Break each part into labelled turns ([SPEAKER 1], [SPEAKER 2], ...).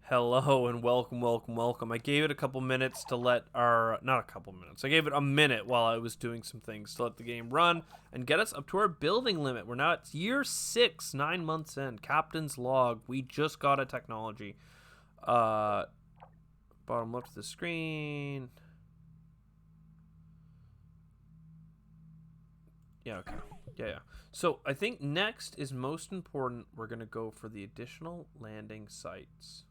[SPEAKER 1] Hello and welcome, welcome, welcome. I gave it a couple minutes to let our, not a couple minutes, I gave it a minute while I was doing some things to let the game run and get us up to our building limit. We're now at year 6, 9 months in. Captain's log. We just got a technology. Bottom left of the screen. Yeah, okay. Yeah. So I think next is most important. We're going to go for the additional landing sites.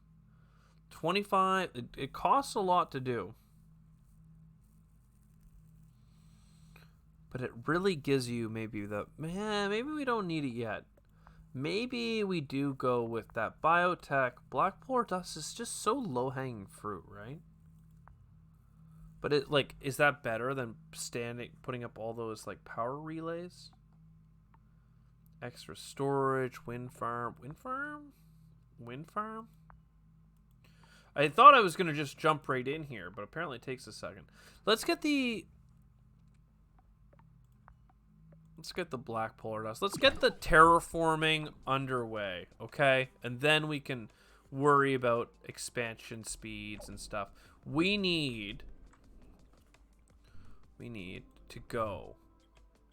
[SPEAKER 1] 25, it costs a lot to do, but it really gives you maybe maybe we don't need it yet. Maybe we do go with that biotech. Black polar dust is just so low-hanging fruit, right? But it, like, is that better than putting up all those like power relays? Extra storage, wind farm. I thought I was going to just jump right in here, but apparently it takes a second. Let's get the black polar dust. Let's get the terraforming underway, okay? And then we can worry about expansion speeds and stuff. We need to go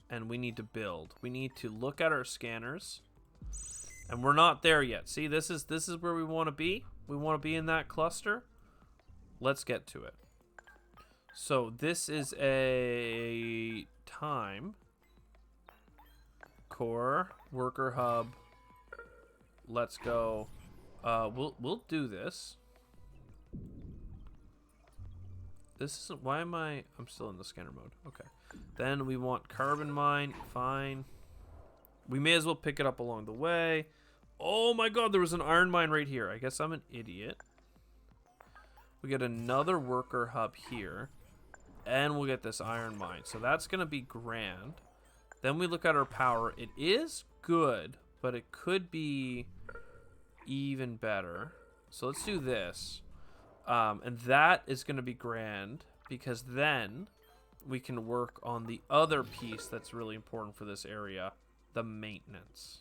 [SPEAKER 1] and we need to build. We need to look at our scanners. And we're not there yet. See, this is where we want to be. We want to be in that cluster. Let's get to it. So this is a time core worker hub. Let's go. We'll do this. This isn't. Why am I? I'm still in the scanner mode. Okay. Then we want carbon mine. Fine. We may as well pick it up along the way. Oh my god, there was an iron mine right here. I guess I'm an idiot. We get another worker hub here. And we'll get this iron mine. So that's going to be grand. Then we look at our power. It is good, but it could be even better. So let's do this. And that is going to be grand, because then we can work on the other piece that's really important for this area. The maintenance.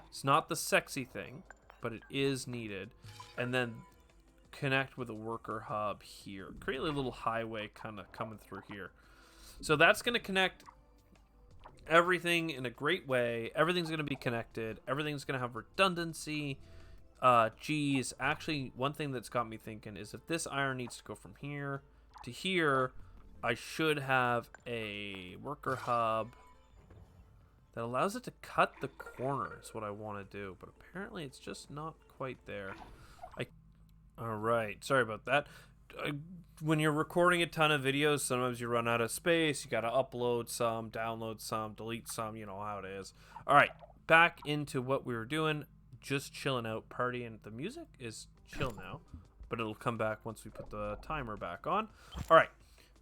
[SPEAKER 1] It's not the sexy thing, but it is needed. And then connect with a worker hub here. Create a little highway kind of coming through here. So that's going to connect everything in a great way. Everything's going to be connected. Everything's going to have redundancy. Geez, actually, one thing that's got me thinking is if this iron needs to go from here to here, I should have a worker hub that allows it to cut the corner is what I want to do. But apparently it's just not quite there. Alright, sorry about that. When you're recording a ton of videos, sometimes you run out of space. You got to upload some, download some, delete some. You know how it is. Alright, back into what we were doing. Just chilling out, partying. The music is chill now, but it'll come back once we put the timer back on. Alright,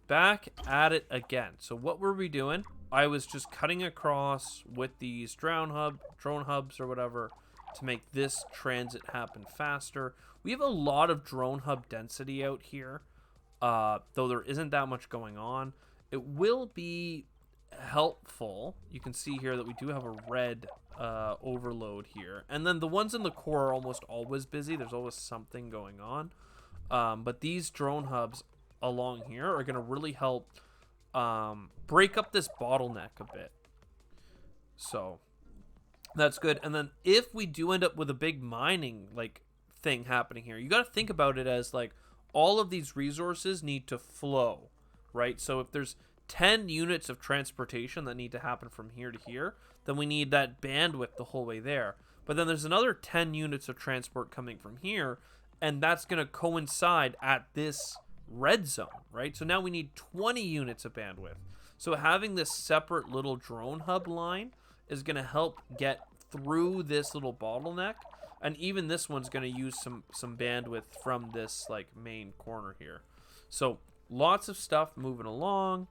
[SPEAKER 1] back at it again. So what were we doing? I was just cutting across with these drone hubs or whatever to make this transit happen faster. We have a lot of drone hub density out here, though there isn't that much going on. It will be helpful. You can see here that we do have a red overload here. And then the ones in the core are almost always busy. There's always something going on. But these drone hubs along here are going to really help break up this bottleneck a bit. So that's good. And then if we do end up with a big mining like thing happening here, you got to think about it as like all of these resources need to flow, right? So if there's 10 units of transportation that need to happen from here to here, then we need that bandwidth the whole way there. But then there's another 10 units of transport coming from here, and that's going to coincide at this red zone, right? So now we need 20 units of bandwidth. So having this separate little drone hub line is going to help get through this little bottleneck. And even this one's going to use some bandwidth from this like main corner here. So lots of stuff moving along.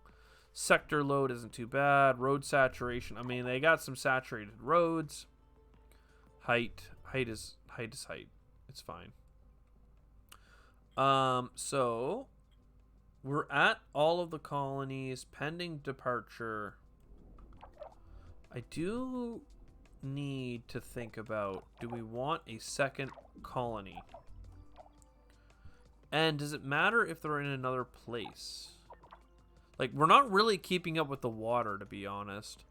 [SPEAKER 1] Sector load isn't too bad. Road saturation. I mean, they got some saturated roads. Height is height. It's fine. So we're at all of the colonies pending departure. I do need to think about, do we want a second colony? And does it matter if they're in another place? Like, we're not really keeping up with the water, to be honest.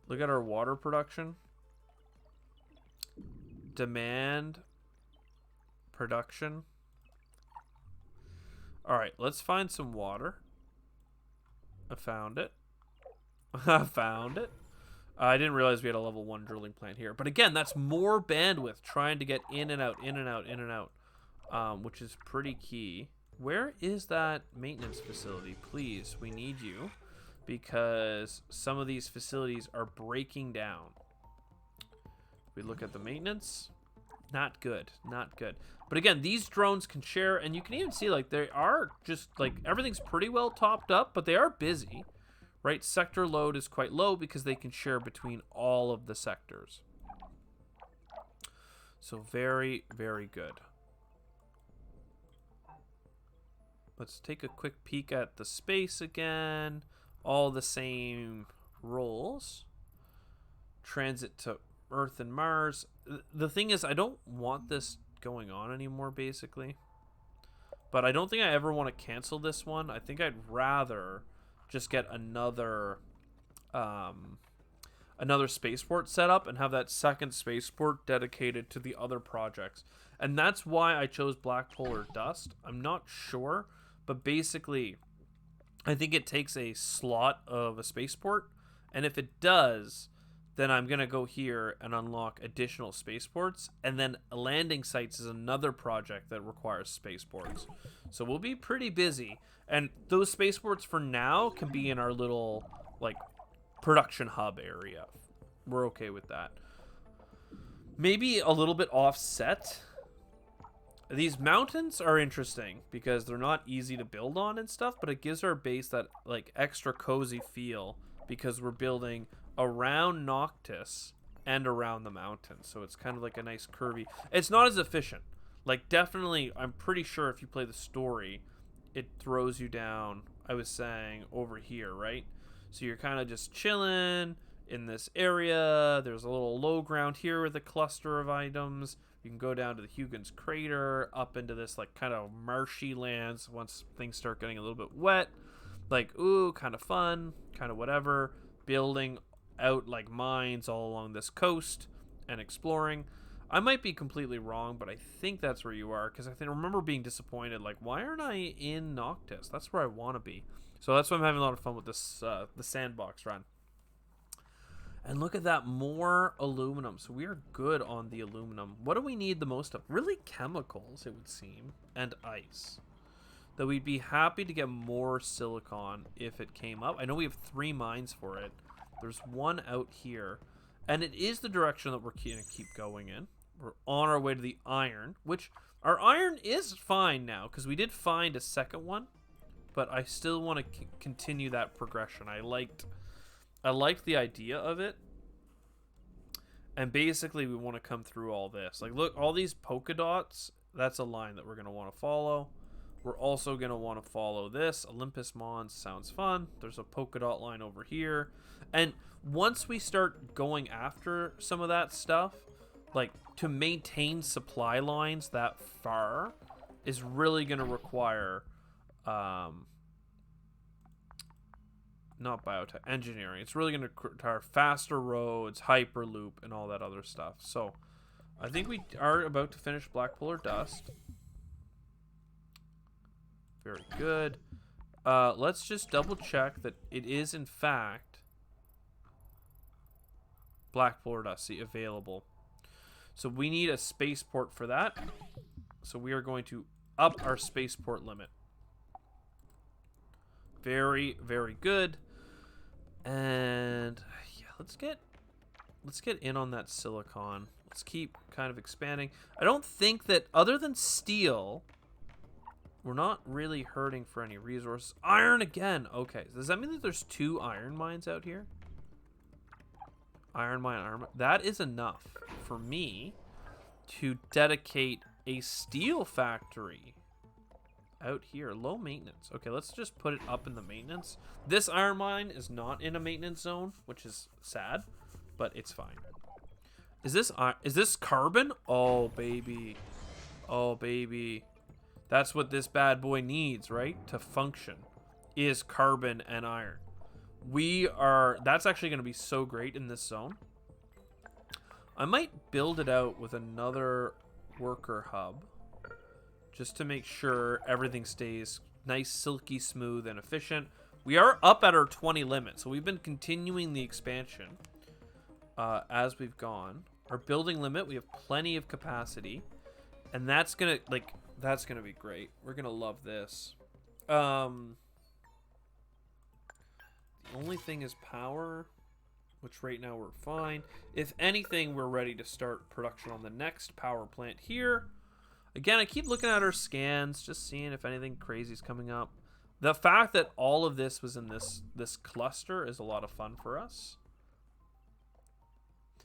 [SPEAKER 1] Look at our water production. Demand. Production. Alright, let's find some water. I found it. I found it. I didn't realize we had a level 1 drilling plant here. But again, that's more bandwidth trying to get in and out, in and out, in and out. Which is pretty key. Where is that maintenance facility? Please, we need you. Because some of these facilities are breaking down. We look at the maintenance. Not good. Not good. But again, these drones can share. And you can even see, like, they are just, like, everything's pretty well topped up. But they are busy. Right? Sector load is quite low because they can share between all of the sectors. So very, very good. Let's take a quick peek at the space again. All the same roles. Transit to Earth and Mars. The thing is, I don't want this going on anymore, basically. But I don't think I ever want to cancel this one. I think I'd rather just get another spaceport set up and have that second spaceport dedicated to the other projects. And that's why I chose Black Polar Dust. I'm not sure, but basically I think it takes a slot of a spaceport, and if it does, then I'm going to go here and unlock additional spaceports, and then landing sites is another project that requires spaceports. So we'll be pretty busy, and those spaceports for now can be in our little, like, production hub area. We're okay with that. Maybe a little bit offset. These mountains are interesting because they're not easy to build on and stuff, but it gives our base that, like, extra cozy feel because we're building around Noctis and around the mountains. So it's kind of like a nice curvy. It's not as efficient. Like, definitely, I'm pretty sure if you play the story, it throws you down, I was saying, over here, right? So you're kind of just chilling in this area. There's a little low ground here with a cluster of items. You can go down to the Huygens crater, up into this, like, kind of marshy lands once things start getting a little bit wet. Like, ooh, kind of fun, kind of whatever. Building out, like, mines all along this coast and exploring. I might be completely wrong, but I think that's where you are, because I remember being disappointed. Like, why aren't I in Noctis? That's where I want to be. So that's why I'm having a lot of fun with this, the sandbox run. And look at that, more aluminum. So we are good on the aluminum. What do we need the most of? Really chemicals, it would seem, and ice. Though we'd be happy to get more silicon if it came up. I know we have 3 mines for it. There's one out here. And it is the direction that we're going to keep going in. We're on our way to the iron, which our iron is fine now because we did find a second one. But I still want to continue that progression. I liked the idea of it. And basically, we want to come through all this. Like, look, all these polka dots, that's a line that we're going to want to follow. We're also going to want to follow this. Olympus Mons sounds fun. There's a polka dot line over here. And once we start going after some of that stuff, like, to maintain supply lines that far is really going to require... not biotech, engineering. It's really going to require faster roads, hyperloop, and all that other stuff. So, I think we are about to finish Black Polar Dust. Very good. Let's just double check that it is, in fact, Black Polar Dust available. So, we need a spaceport for that. So, we are going to up our spaceport limit. Very, very good. And yeah, let's get in on that silicon. Let's keep kind of expanding. I don't think that other than steel, we're not really hurting for any resources. Iron again. Okay, does that mean that there's 2 iron mines out here? Iron mine, iron mine. That is enough for me to dedicate a steel factory out here. Low maintenance. Okay, let's just put it up in the maintenance. This iron mine is not in a maintenance zone, which is sad, but it's fine. Is this carbon? Oh baby. Oh baby. That's what this bad boy needs, right? To function, is carbon and iron. That's actually going to be so great in this zone. I might build it out with another worker hub, just to make sure everything stays nice, silky, smooth, and efficient. We are up at our 20 limit, so we've been continuing the expansion as we've gone. Our building limit, we have plenty of capacity, and that's gonna be great. We're gonna love this. The only thing is power, which right now we're fine. If anything, we're ready to start production on the next power plant here. Again, I keep looking at our scans, just seeing if anything crazy is coming up. The fact that all of this was in this cluster is a lot of fun for us.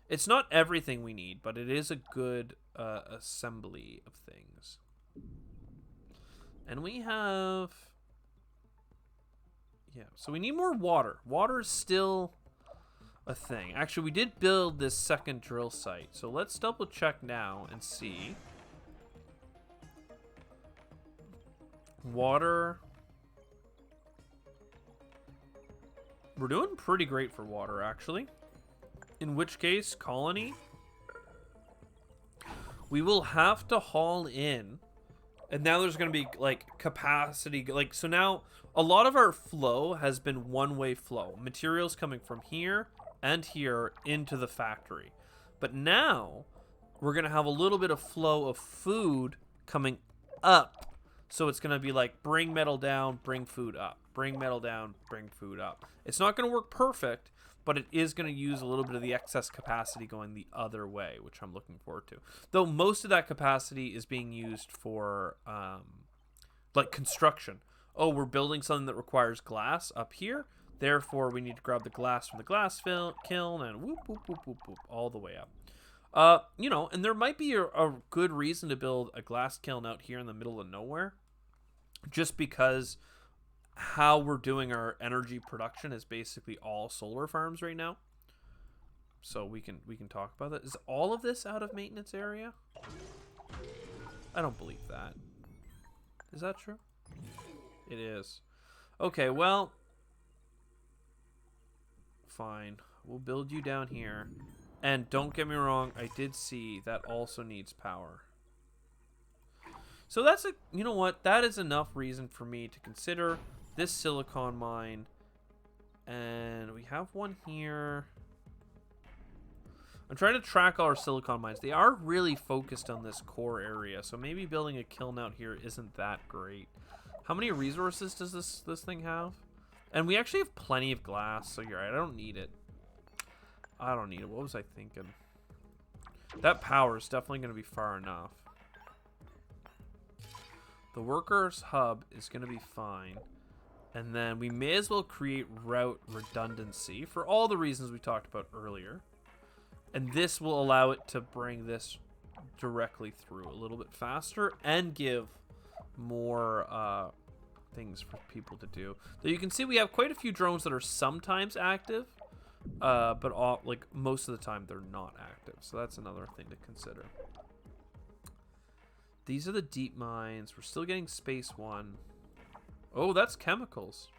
[SPEAKER 1] It's not everything we need, but it is a good assembly of things. And we have... yeah, so we need more water. Water is still a thing. Actually, we did build this second drill site, so let's double check now and see. Water. We're doing pretty great for water, actually. In which case, colony, we will have to haul in. And now there's going to be, like, capacity. Like, so now a lot of our flow has been one-way flow. Materials coming from here and here into the factory. But now we're going to have a little bit of flow of food coming up. So it's going to be like, bring metal down, bring food up. Bring metal down, bring food up. It's not going to work perfect, but it is going to use a little bit of the excess capacity going the other way, which I'm looking forward to. Though most of that capacity is being used for, like, construction. Oh, we're building something that requires glass up here. Therefore, we need to grab the glass from the glass kiln and whoop, whoop, whoop, whoop, whoop, all the way up. You know, and there might be a good reason to build a glass kiln out here in the middle of nowhere. Just because how we're doing our energy production is basically all solar farms right now. So we can talk about that. Is all of this out of maintenance area? I don't believe that. Is that true? It is. Okay, well, fine. We'll build you down here. And don't get me wrong, I did see that also needs power. So that's you know what? That is enough reason for me to consider this silicon mine. And we have one here. I'm trying to track all our silicon mines. They are really focused on this core area. So maybe building a kiln out here isn't that great. How many resources does this thing have? And we actually have plenty of glass. So you're right. I don't need it. I don't need it. What was I thinking? That power is definitely going to be far enough. The workers hub is going to be fine. And then we may as well create route redundancy for all the reasons we talked about earlier. And this will allow it to bring this directly through a little bit faster and give more things for people to do. Though you can see we have quite a few drones that are sometimes active, but like most of the time they're not active. So that's another thing to consider. These are the deep mines. We're still getting space 1. Oh, that's chemicals.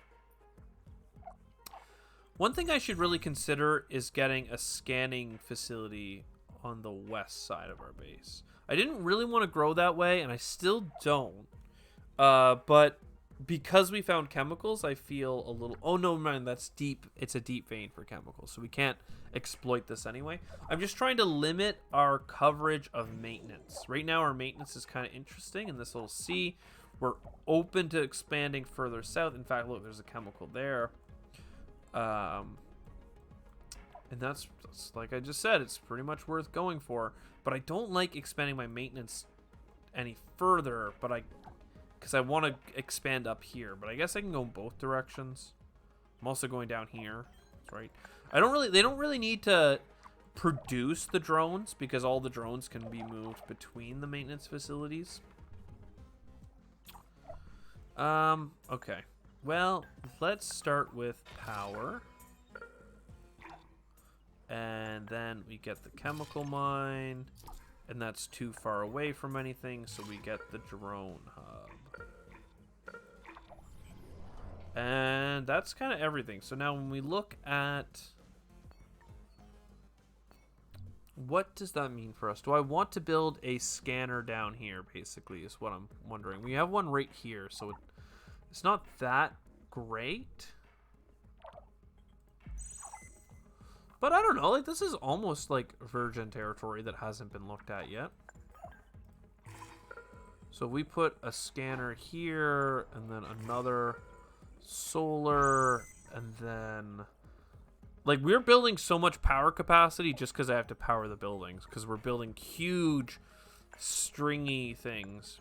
[SPEAKER 1] One thing I should really consider is getting a scanning facility on the west side of our base. I didn't really want to grow that way, and I still don't. But because we found chemicals, I feel a little... Oh, no, man, that's deep. It's a deep vein for chemicals, so we can't exploit this anyway. I'm just trying to limit our coverage of maintenance. Right now, our maintenance is kind of interesting in this little sea. We're open to expanding further south. In fact, look, there's a chemical there. And that's like I just said, it's pretty much worth going for. But I don't like expanding my maintenance any further, because I want to expand up here. But I guess I can go in both directions. I'm also going down here. That's right. They don't really need to produce the drones, because all the drones can be moved between the maintenance facilities. Okay. Well, let's start with power. And then we get the chemical mine. And that's too far away from anything, so we get the drone hub. And that's kind of everything. So now when we look at... what does that mean for us? Do I want to build a scanner down here, basically, is what I'm wondering. We have one right here, so it's not that great. But I don't know, like, this is almost like virgin territory that hasn't been looked at yet. So we put a scanner here, and then another solar, and then... like, we're building so much power capacity just because I have to power the buildings. Because we're building huge, stringy things.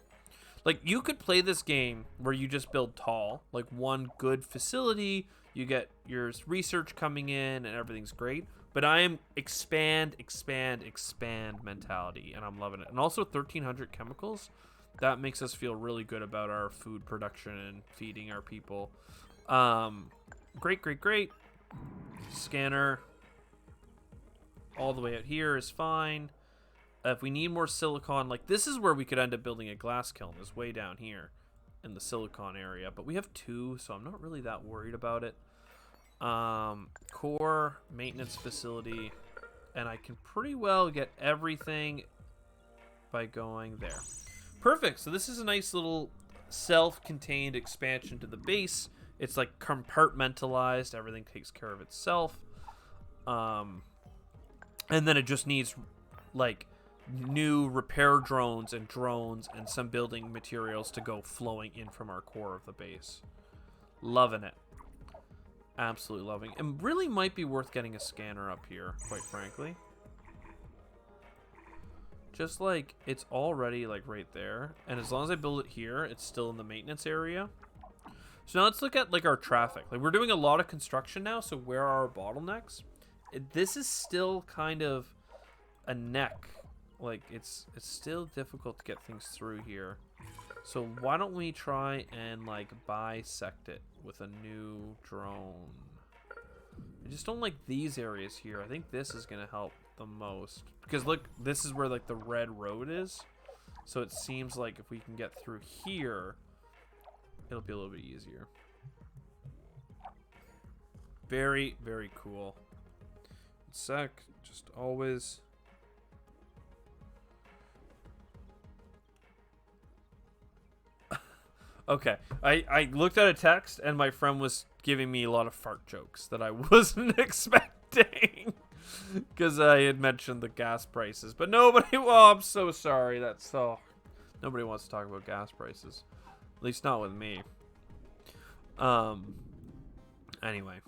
[SPEAKER 1] Like, you could play this game where you just build tall. Like, one good facility, you get your research coming in, and everything's great. But I am expand, expand, expand mentality, and I'm loving it. And also 1,300 chemicals. That makes us feel really good about our food production and feeding our people. Great, great, great. Scanner all the way out here is fine. If we need more silicon, like this is where we could end up building a glass kiln, is way down here in the silicon area, but we have 2, so I'm not really that worried about it. Core maintenance facility, and I can pretty well get everything by going there. Perfect. So this is a nice little self-contained expansion to the base. It's like compartmentalized. Everything takes care of itself. And then it just needs like new repair drones and some building materials to go flowing in from our core of the base. Loving it. Absolutely loving it. And really might be worth getting a scanner up here, quite frankly. Just like it's already like right there. And as long as I build it here, it's still in the maintenance area. So now let's look at like our traffic. Like we're doing a lot of construction now, so where are our bottlenecks? This is still kind of a neck. Like it's still difficult to get things through here. So why don't we try and like bisect it with a new drone? I just don't like these areas here. I think this is gonna help the most. Because look, this is where like the red road is. So it seems like if we can get through here, it'll be a little bit easier. Very, very cool. Sec, just always. Okay, I looked at a text and my friend was giving me a lot of fart jokes that I wasn't expecting. Because I had mentioned the gas prices. But nobody, well, I'm so sorry. That's so, nobody wants to talk about gas prices. At least not with me. Anyway.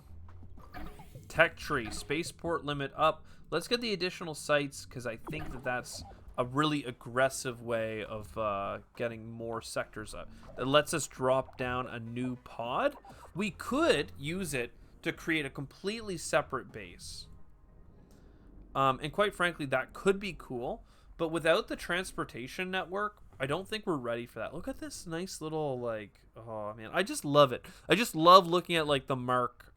[SPEAKER 1] Tech tree. Spaceport limit up. Let's get the additional sites because I think that that's a really aggressive way of getting more sectors up. That lets us drop down a new pod. We could use it to create a completely separate base. And quite frankly, that could be cool. But without the transportation network, I don't think we're ready for that. Look at this nice little, like, oh man, I just love it. I just love looking at like the mark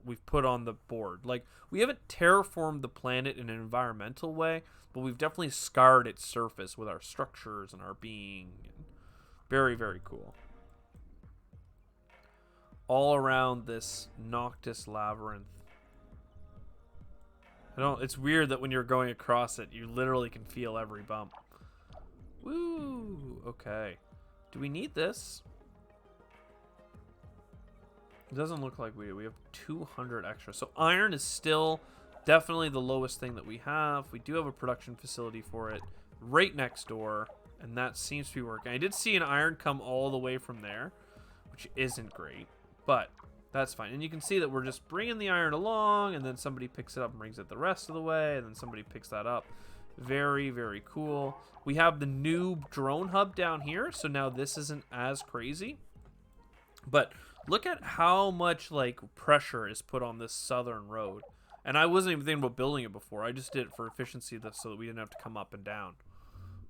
[SPEAKER 1] we've put on the board. Like, we haven't terraformed the planet in an environmental way, but we've definitely scarred its surface with our structures and our being. Very, very cool. All around this Noctis labyrinth. It's weird that when you're going across it, you literally can feel every bump. Woo! Okay. Do we need this? It doesn't look like we do. We have 200 extra. So iron is still definitely the lowest thing that we have. We do have a production facility for it right next door, and that seems to be working. I did see an iron come all the way from there, which isn't great, but that's fine. And you can see that we're just bringing the iron along, and then somebody picks it up and brings it the rest of the way, and then somebody picks that up. Very, very cool. We have the new drone hub down here, so now this isn't as crazy. But look at how much like pressure is put on this southern road. And I wasn't even thinking about building it before. I just did it for efficiency so that we didn't have to come up and down.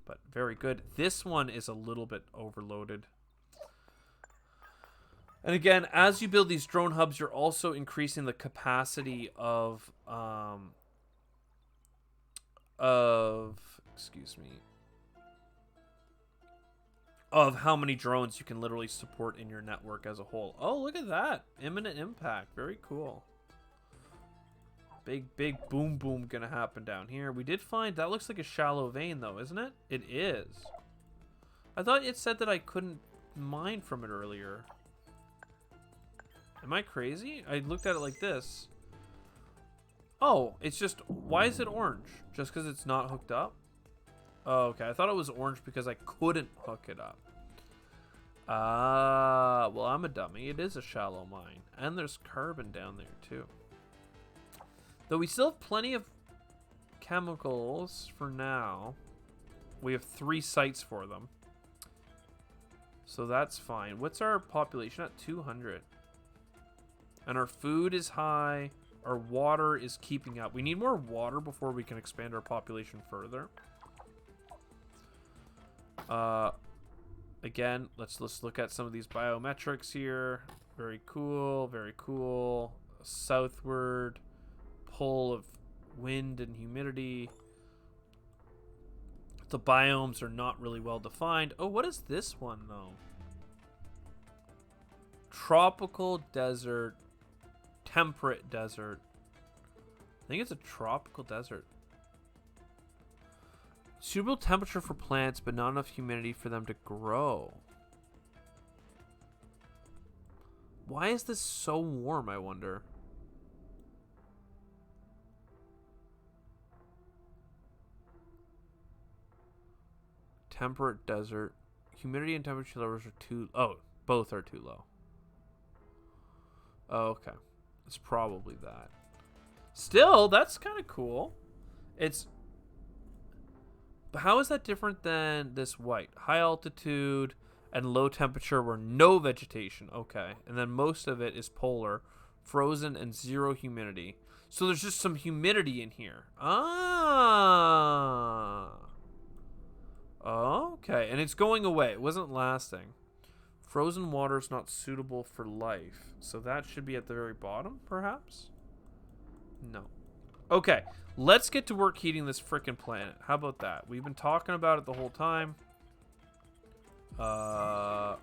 [SPEAKER 1] But very good. This one is a little bit overloaded. And again, as you build these drone hubs, you're also increasing the capacity of excuse me, of how many drones you can literally support in your network as a whole. Oh, look at that. Imminent impact. Very cool. Big boom boom gonna happen down here. We did find, that looks like a shallow vein though, isn't it? It is. I thought it said that I couldn't mine from it earlier. Am I crazy? I looked at it like this. Oh, it's just, why is it orange? Just because it's not hooked up? Oh, okay. I thought it was orange because I couldn't hook it up. Ah, well, I'm a dummy. It is a shallow mine. And there's carbon down there, too. Though we still have plenty of chemicals for now. We have 3 sites for them. So that's fine. What's our population at? 200. And our food is high. Our water is keeping up. We need more water before we can expand our population further. Again, let's look at some of these biometrics here. Very cool, very cool. Southward pull of wind and humidity. The biomes are not really well defined. Oh, what is this one though? Tropical desert, temperate desert. I think it's a tropical desert. Suitable temperature for plants, but not enough humidity for them to grow. Why is this so warm, I wonder? Temperate desert. Humidity and temperature levels are too... Oh, both are too low. Oh, okay. It's probably that. Still, that's kind of cool. It's... But how is that different than this white? High altitude and low temperature where no vegetation. Okay. And then most of it is polar, frozen, and 0 humidity. So there's just some humidity in here. Ah. Okay. And it's going away. It wasn't lasting. Frozen water is not suitable for life. So that should be at the very bottom, perhaps? No. Okay. Let's get to work heating this frickin' planet. How about that? We've been talking about it the whole time. All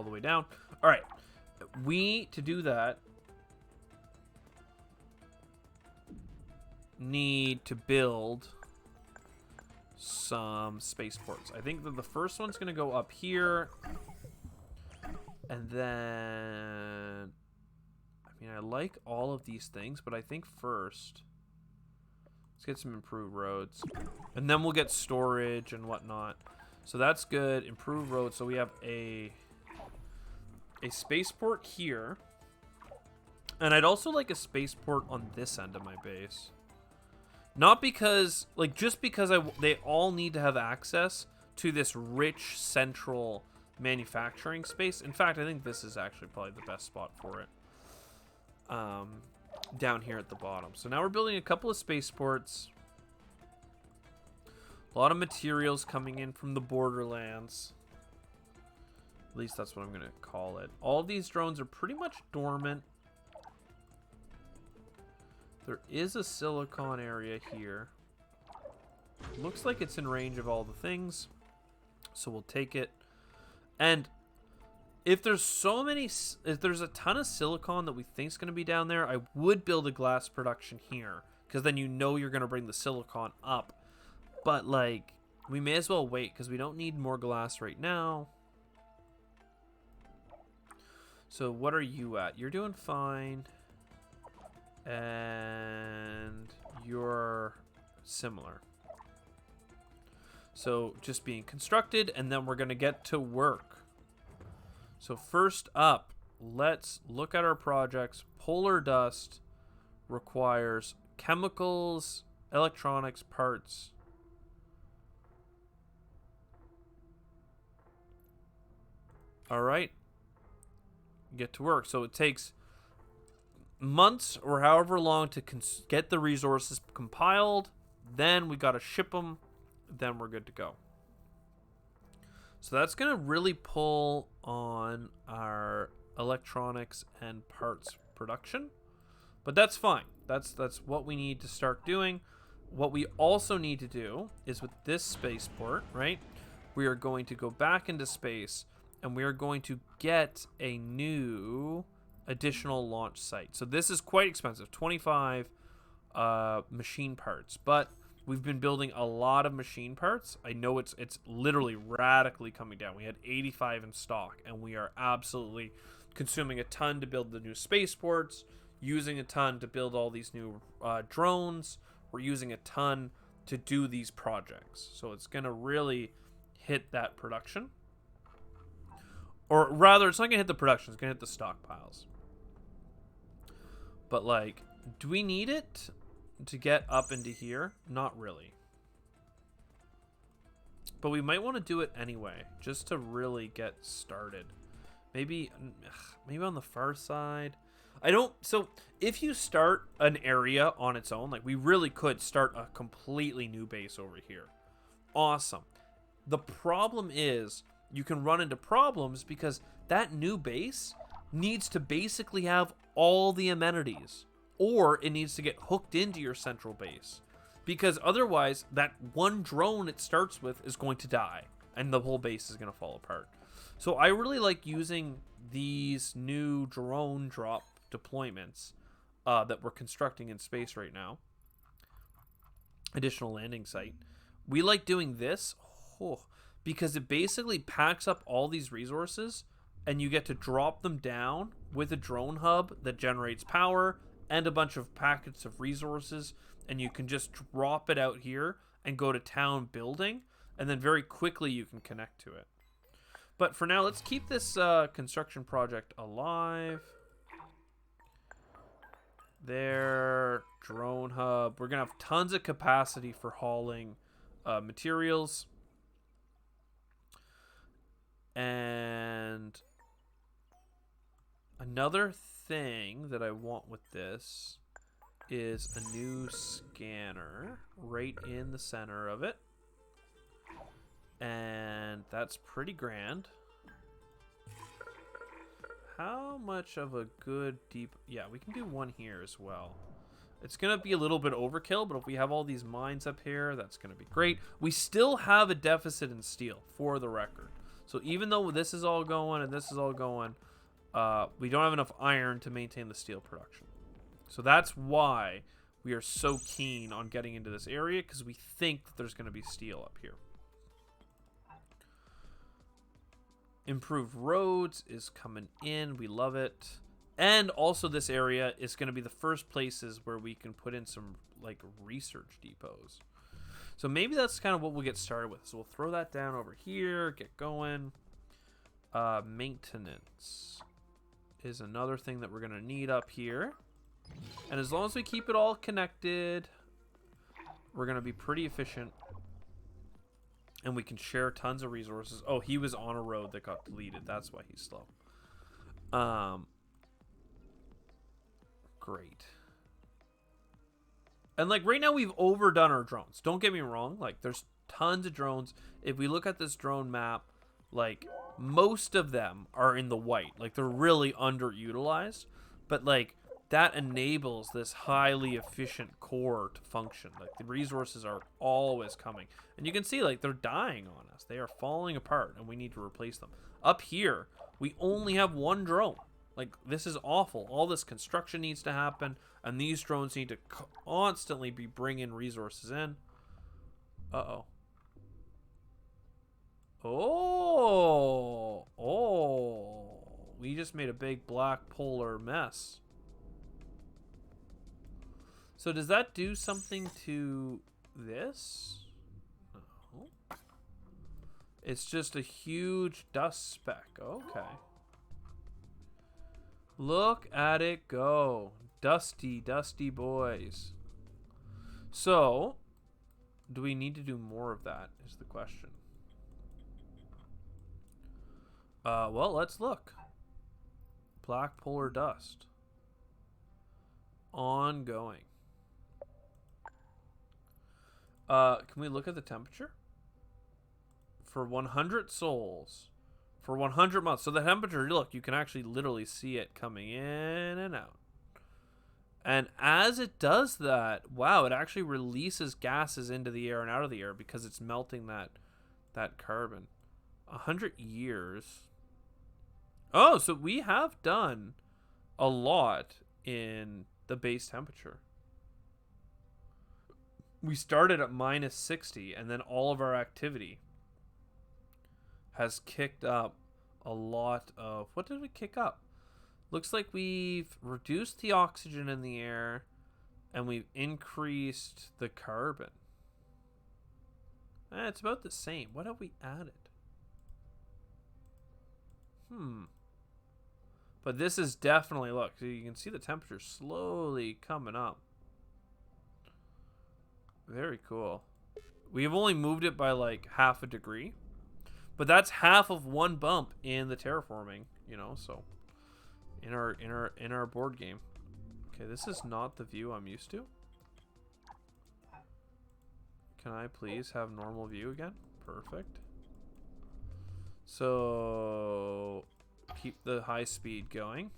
[SPEAKER 1] the way down. All right. To do that, need to build some spaceports. I think that the first one's going to go up here. And then... I mean, I like all of these things, but I think first... Let's get some improved roads. And then we'll get storage and whatnot. So that's good. Improved roads. So we have a spaceport here. And I'd also like a spaceport on this end of my base. Not because, like, just because they all need to have access to this rich central manufacturing space. In fact, I think this is actually probably the best spot for it. Down here at the bottom. So now we're building a couple of spaceports. A lot of materials coming in from the borderlands. At least that's what I'm going to call it. All these drones are pretty much dormant. There is a silicon area here. Looks like it's in range of all the things. So we'll take it. And if there's a ton of silicon that we think is going to be down there, I would build a glass production here. Because then you know you're going to bring the silicon up. But, like, we may as well wait because we don't need more glass right now. So what are you at? You're doing fine. And you're similar. So just being constructed, and then we're going to get to work. So first up, let's look at our projects. Polar dust requires chemicals, electronics, parts. All right. Get to work. So it takes months or however long to get the resources compiled. Then we got to ship them. Then we're good to go. So that's going to really pull on our electronics and parts production. But that's fine. That's what we need to start doing. What we also need to do is with this spaceport, right? we are going to go back into space, and we are going to get a new additional launch site. So this is quite expensive, 25 machine parts, but we've been building a lot of machine parts. I know it's literally radically coming down. We had 85 in stock, and we are absolutely consuming a ton to build the new spaceports, using a ton to build all these new drones. We're using a ton to do these projects. So it's going to really hit that production. Or rather, it's not going to hit the production. It's going to hit the stockpiles. But, like, do we need it to get up into here? Not really. But we might want to do it anyway, just to really get started. Maybe on the far side. So if you start an area on its own, like we really could start a completely new base over here. Awesome. The problem is you can run into problems because that new base needs to basically have all the amenities, or it needs to get hooked into your central base, because otherwise that one drone it starts with is going to die and the whole base is going to fall apart. So I really like using these new drone drop deployments that we're constructing in space right now. Additional landing site. We like doing this because it basically packs up all these resources, and you get to drop them down with a drone hub that generates power and a bunch of packets of resources, and you can just drop it out here and go to town building, and then very quickly you can connect to it. But for now, let's keep this construction project alive. There, drone hub. We're going to have tons of capacity for hauling materials. And another thing that I want with this is a new scanner right in the center of it. And that's pretty grand. How much of a good deep... Yeah, we can do one here as well. It's going to be a little bit overkill, but if we have all these mines up here, that's going to be great. We still have a deficit in steel, for the record. So even though this is all going and this is all going, we don't have enough iron to maintain the steel production. So that's why we are so keen on getting into this area, because we think that there's going to be steel up here. Improved roads is coming in. We love it. And also this area is going to be the first places where we can put in some like research depots. So maybe that's kind of what we'll get started with. So we'll throw that down over here, get going. Maintenance is another thing that we're going to need up here. And as long as we keep it all connected, we're going to be pretty efficient. And we can share tons of resources. Oh, he was on a road that got deleted. That's why he's slow. Great. And like right now we've overdone our drones. Don't get me wrong. Like there's tons of drones. If we look at this drone map, like most of them are in the white. Like they're really underutilized. But like that enables this highly efficient core to function. Like the resources are always coming. And you can see like they're dying on us. They are falling apart and we need to replace them. Up here, we only have one drone. Like this is awful. All this construction needs to happen and these drones need to constantly be bringing resources in. Uh-oh. Oh, we just made a big black polar mess. So does that do something to this? No. It's just a huge dust speck. Okay. Look at it go. Dusty, dusty boys. So, do we need to do more of that is the question. Well, let's look. Black polar dust. Ongoing. Can we look at the temperature? For 100 souls. For 100 months. So the temperature, look, you can actually literally see it coming in and out. And as it does that, wow, it actually releases gases into the air and out of the air because it's melting that that carbon. 100 years. Oh, so we have done a lot in the base temperature. We started at -60, and then all of our activity has kicked up a lot of... What did we kick up? Looks like we've reduced the oxygen in the air, and we've increased the carbon. It's about the same. What have we added? But this is definitely, look, so you can see the temperature slowly coming up. Very cool. We've only moved it by like half a degree, but that's half of one bump in the terraforming, you know, so in our board game. Okay, this is not the view I'm used to. Can I please have normal view again? Perfect. So keep the high speed going.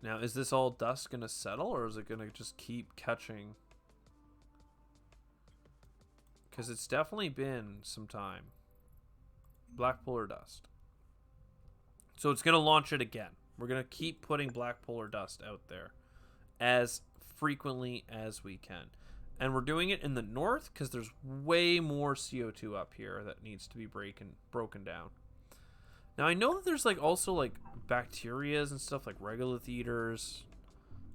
[SPEAKER 1] Now, is this all dust going to settle, or is it going to just keep catching? Because it's definitely been some time. Black polar dust. So it's going to launch it again. We're going to keep putting black polar dust out there as frequently as we can. And we're doing it in the north because there's way more CO2 up here that needs to be broken down. Now, I know that there's like also like bacterias and stuff like regolith eaters.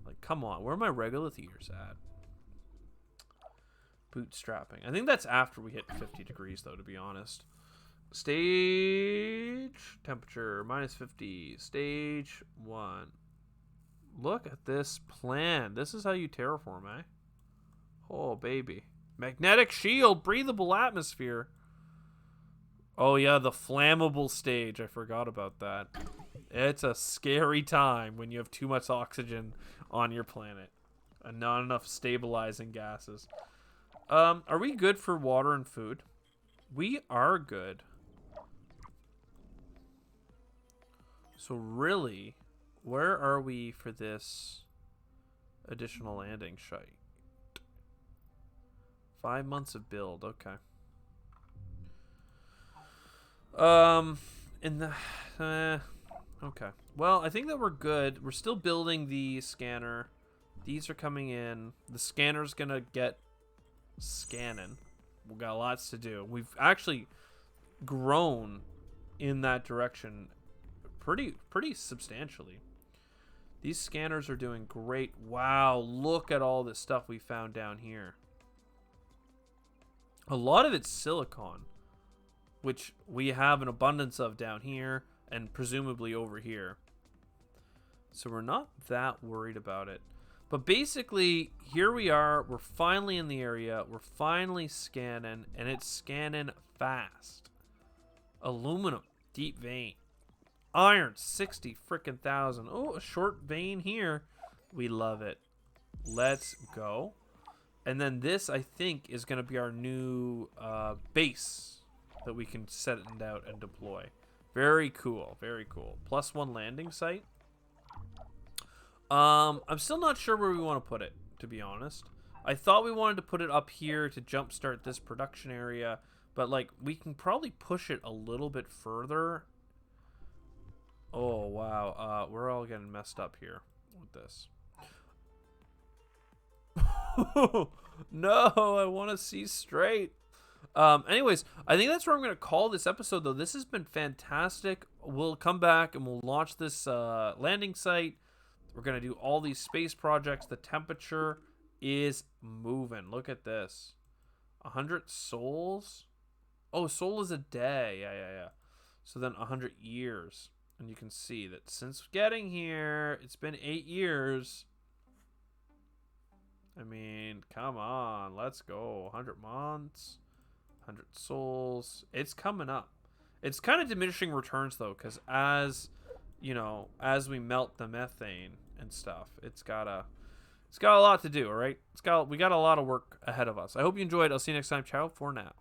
[SPEAKER 1] Like, come on, where are my regolith eaters at? Bootstrapping. I think that's after we hit 50 degrees, though, to be honest. Stage temperature -50. Stage 1. Look at this plan. This is how you terraform, eh? Oh, baby. Magnetic shield, breathable atmosphere. Oh, yeah, the flammable stage. I forgot about that. It's a scary time when you have too much oxygen on your planet and not enough stabilizing gases. Are we good for water and food? We are good. So really, where are we for this additional landing site? 5 months of build. Okay. Okay. Well, I think that we're good. We're still building the scanner. These are coming in. The scanner's gonna get scanning. We've got lots to do. We've actually grown in that direction pretty substantially. These scanners are doing great. Wow, look at all this stuff we found down here. A lot of it's silicon, which we have an abundance of down here and presumably over here. So we're not that worried about it. But basically, here we are. We're finally in the area. We're finally scanning, and it's scanning fast. Aluminum, deep vein. Iron, 60 frickin' thousand. Oh, a short vein here. We love it. Let's go. And then this, I think, is going to be our new base that we can set it out and deploy. Very cool. Very cool. +1 landing site. I'm still not sure where we want to put it, to be honest. I thought we wanted to put it up here to jumpstart this production area, but like we can probably push it a little bit further. Oh wow, we're all getting messed up here with this. No, I want to see straight. Anyways, I think that's where I'm going to call this episode, though. This has been fantastic. We'll come back and we'll launch this landing site. We're going to do all these space projects. The temperature is moving. Look at this. 100 souls. Oh, soul is a day. Yeah. So then 100 years. And you can see that since getting here, it's been 8 years. I mean, come on. Let's go. 100 months. 100 souls. It's coming up. It's kind of diminishing returns, though, because as, you know, as we melt the methane and stuff, it's got a lot to do, all right? We got a lot of work ahead of us. I hope you enjoyed. I'll see you next time. Ciao for now.